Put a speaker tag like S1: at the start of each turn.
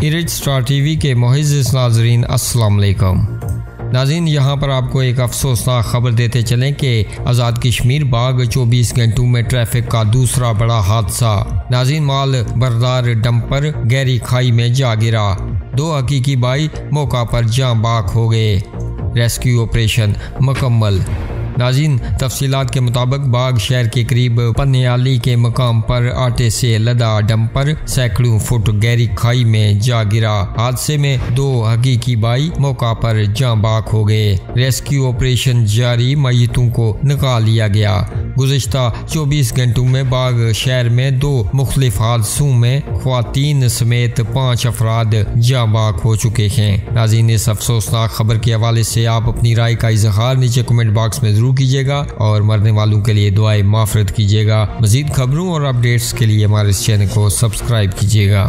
S1: इरिट star TV के मुअज़्ज़िज़ नाज़रीन अस्सलाम वालेकुम। नाज़रीन, यहाँ पर आपको एक अफसोसनाक खबर देते चलें कि आज़ाद कश्मीर बाग 24 घंटों में ट्रैफिक का दूसरा बड़ा हादसा। नाज़रीन, माल बरदार डंपर गहरी खाई में जा गिरा, 2 हकीकी भाई मौका पर जाँ बाक हो गए। रेस्क्यू ऑपरेशन मुकम्मल। नाज़रीन, तफसीलात के मुताबिक बाग शहर के करीब पन्याली के मकाम पर आटे से लदा डंपर सैकड़ों फुट गहरी खाई में जा गिरा। हादसे में 2 हकीकी भाई मौका पर जाँ बाक हो गए। रेस्क्यू ऑपरेशन जारी, मय्यतों को निकाल लिया गया। गुज़िश्ता 24 घंटों में बाग शहर में 2 मुख्तलिफ हादसों में ख्वातीन समेत 5 अफराद जाँ बाक हो चुके हैं। नाज़रीन, इस अफसोसनाक खबर के हवाले से आप अपनी राय का इजहार नीचे कमेंट बॉक्स में जरूर कीजिएगा और मरने वालों के लिए दुआएं माफ़रत कीजिएगा। मज़ीद खबरों और अपडेट्स के लिए हमारे इस चैनल को सब्सक्राइब कीजिएगा।